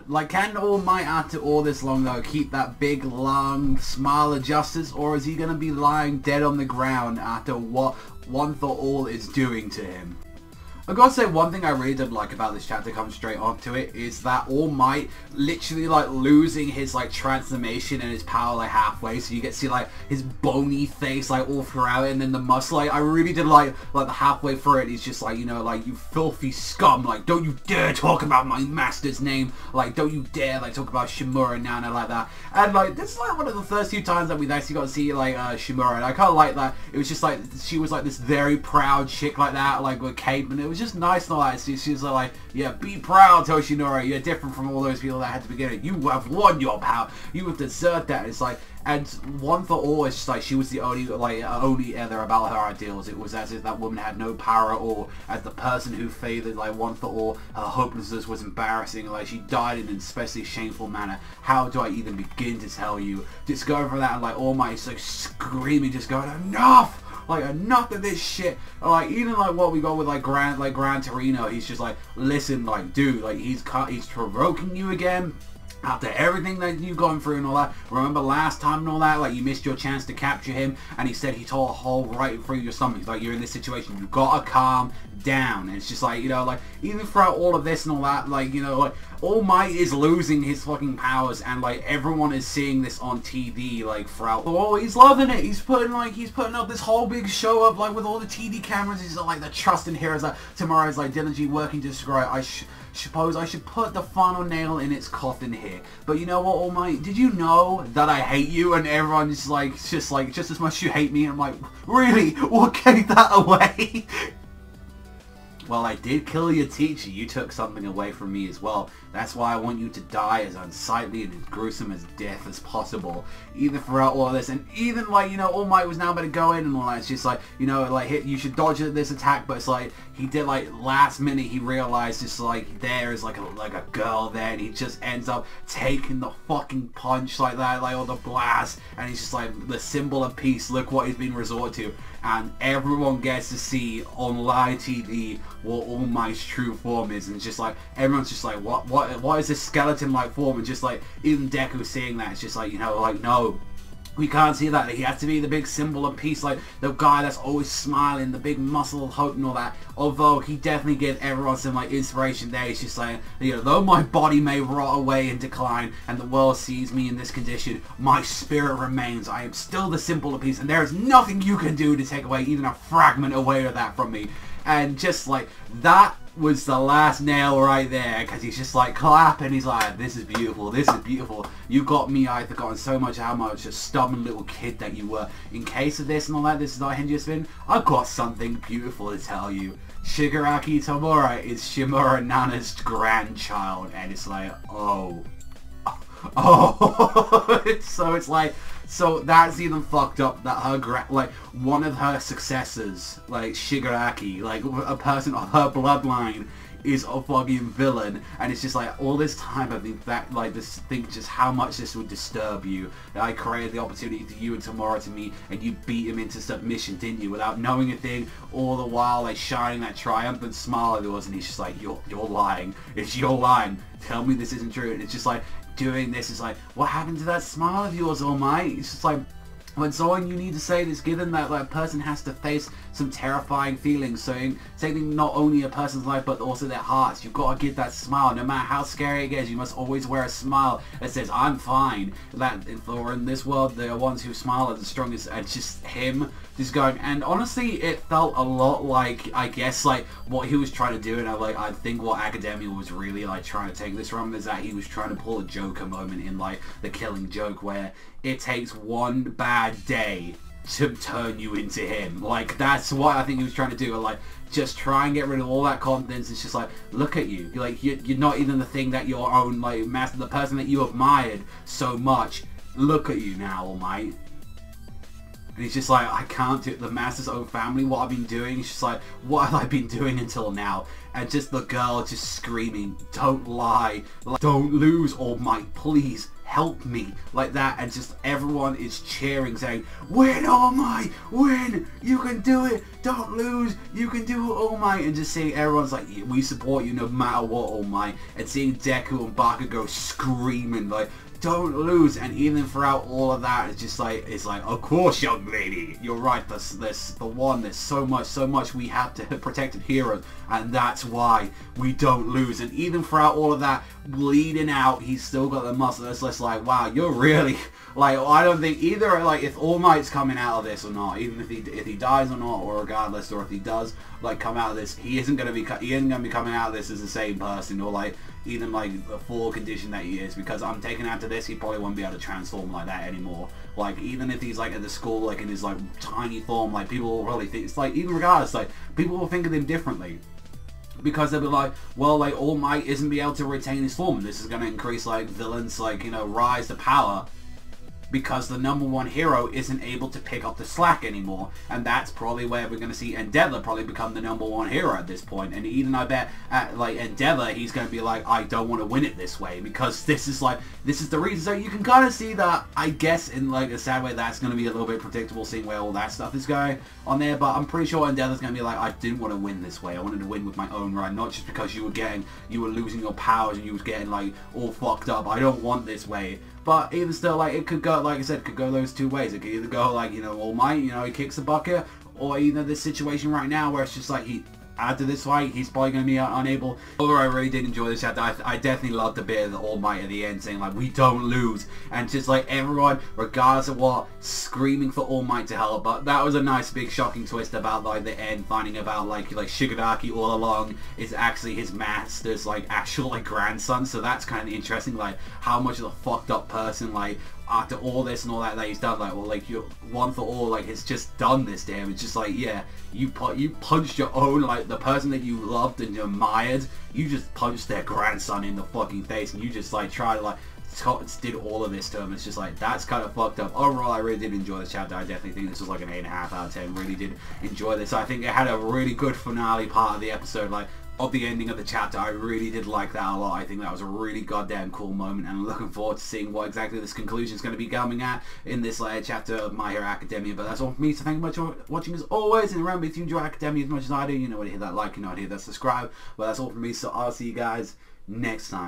Like, can All Might after all this long though keep that big long smile of justice, or is he gonna be lying dead on the ground after what One for All is doing to him? I gotta say, one thing I really did like about this chapter, come straight onto it, is that All Might literally like losing his like transformation and his power like halfway, so you get to see like his bony face like all throughout it, and then the muscle. Like, I really did like the halfway through it, he's just like, you know, like, you filthy scum, like, don't you dare talk about my master's name, like, don't you dare like talk about Shimura and Nana like that. And like, this is like one of the first few times that we've actually got to see like Shimura, and I kind of like that. It was just like she was like this very proud chick like that, like with cape, and it was just nice and all that. She was like, yeah, be proud, Toshinori, you're different from all those people that had to begin it. You have won your power. You have deserved that. It's like, and One for All is just like, she was the only other about her ideals. It was as if that woman had no power at all. As the person who favored like One for All, her hopelessness was embarrassing. Like, she died in an especially shameful manner. How do I even begin to tell you? Just going for that, and like All Might is like screaming, just going, enough! Like, enough of this shit. Like, even like what we got with like Gran Torino, he's just like, listen, like, dude, like, he's provoking you again. After everything that you've gone through and all that, remember last time and all that, like, you missed your chance to capture him, and he said he tore a hole right through your stomach. Like, you're in this situation, you gotta calm down. And it's just like, you know, like, even throughout all of this and all that, like, you know, like, All Might is losing his fucking powers, and like, everyone is seeing this on TV, like, throughout. Oh, he's loving it. He's putting up this whole big show up, like, with all the TV cameras. He's like the trusted heroes that tomorrow's like diligently working to destroy. I suppose I should put the final nail in its coffin here. But you know what, All Might? Did you know that I hate you? And everyone's just as much you hate me. And I'm like, really? What gave that away? Well, I did kill your teacher. You took something away from me as well. That's why I want you to die as unsightly and as gruesome as death as possible. Even throughout all of this, and even like, you know, All Might was now about to go in and all that. It's just like, you know, like, you should dodge this attack, but it's like, he did like last minute, he realized just like there is like a girl there, and he just ends up taking the fucking punch like that, like, or the blast, and he's just like, the symbol of peace, look what he's been resorted to. And everyone gets to see on live TV what All Might's true form is, and it's just like, everyone's just like, what is this skeleton-like form? And just like, even Deku seeing that, it's just like, you know, like, no, we can't see that. He has to be the big symbol of peace, like the guy that's always smiling, the big muscle of hope and all that. Although he definitely gave everyone some like inspiration there. He's just like, you know, though my body may rot away and decline and the world sees me in this condition, my spirit remains. I am still the symbol of peace, and there is nothing you can do to take away even a fragment away of that from me. And just like, that was the last nail right there, because he's just like clapping, he's like, this is beautiful, this is beautiful. You got me, I've forgotten so much how much a stubborn little kid that you were. In case of this and all that, this is not Henji Spin, I've got something beautiful to tell you. Shigaraki Tomura is Shimura Nana's grandchild, and it's like, oh. So it's like, so that's even fucked up that her like, one of her successors, like Shigaraki, like a person of her bloodline, is a fucking villain. And it's just like, all this time I think that, like, think just how much this would disturb you. That I created the opportunity for you and Tomura to meet, and you beat him into submission, didn't you? Without knowing a thing, all the while like shining that triumphant smile of yours, and he's just like, you're lying. It's your lying. Tell me this isn't true. And it's just like, doing this is like, what happened to that smile of yours, All Might? It's just like, when someone you need to say this, given that that person has to face some terrifying feelings, so saving not only a person's life but also their hearts, you've got to give that smile. No matter how scary it gets, you must always wear a smile that says, I'm fine. That, or in this world, the ones who smile are the strongest. And just him just going, and honestly, it felt a lot like, I guess, like what he was trying to do, and I think what Academia was really like trying to take this from is that he was trying to pull a Joker moment in like the Killing Joke, where it takes one bad day to turn you into him. Like, that's what I think he was trying to do. Like, just try and get rid of all that confidence. It's just like, look at you. You're not even the thing that your own, like, master, the person that you admired so much. Look at you now, All Might. And he's just like, I can't do the master's own family, what I've been doing. He's just like, what have I been doing until now? And just the girl just screaming, don't lie. Like, don't lose, All Might, please. help me, like that, and just everyone is cheering, saying, win, All Might, win, you can do it, don't lose, you can do it, All Might, and just seeing everyone's like, we support you no matter what, All Might, and seeing Deku and Bakugo screaming like, don't lose, and even throughout all of that, it's like, of course, young lady, you're right, there's so much we have to protect heroes, and that's why we don't lose. And even throughout all of that, bleeding out, he's still got the muscle. It's just like, wow, you're really, like, I don't think either, like, if All Might's coming out of this or not, even if he dies or not, or regardless, or if he does, like, come out of this, he isn't gonna be coming out of this as the same person, or like even like the full condition that he is, because I'm taking after this, he probably won't be able to transform like that anymore. Like, even if he's like at the school, like in his like tiny form, like people will probably think, it's like, even regardless, like people will think of him differently, because they'll be like, well, like All Might isn't be able to retain his form, and this is going to increase like villains, like, you know, rise to power, because the #1 hero isn't able to pick up the slack anymore. And that's probably where we're going to see Endeavor probably become the #1 hero at this point. And even I bet at like Endeavor, he's going to be like, I don't want to win it this way, because this is the reason. So you can kind of see that, I guess, in like a sad way, that's going to be a little bit predictable, seeing where all that stuff is going on there. But I'm pretty sure Endeavor's going to be like, I didn't want to win this way, I wanted to win with my own right, not just because you were losing your powers and you was getting like all fucked up. I don't want this way. But even still, like, it could go, like I said, could go those two ways. It could either go, like, you know, All Might, you know, he kicks the bucket, or either this situation right now where it's just like, after this fight, he's probably going to be unable. Although I really did enjoy this chapter, I definitely loved the bit of the All Might at the end saying like, we don't lose, and just like everyone, regardless of what, screaming for All Might to help. But that was a nice big shocking twist about like the end, finding about like Shigaraki all along is actually his master's like actual like grandson. So that's kind of interesting, like how much of a fucked up person, like after all this and all that he's done, like, well, like, you one for all, like, it's just done this to him. It's just like, yeah, you punched your own, like, the person that you loved and admired, you just punched their grandson in the fucking face, and you just, like, try to, like, did all of this to him. It's just like, that's kind of fucked up. Overall, I really did enjoy this chapter. I definitely think this was like an 8.5 out of 10. Really did enjoy this. I think it had a really good finale part of the episode, like, of the ending of the chapter. I really did like that a lot. I think that was a really goddamn cool moment, and I'm looking forward to seeing what exactly this conclusion is going to be coming at in this chapter of My Hero Academia. But that's all from me, so thank you much for watching as always, and remember, if you enjoy Academia as much as I do, you know what to hit that like, you know what to hit that subscribe. But that's all from me, so I'll see you guys next time.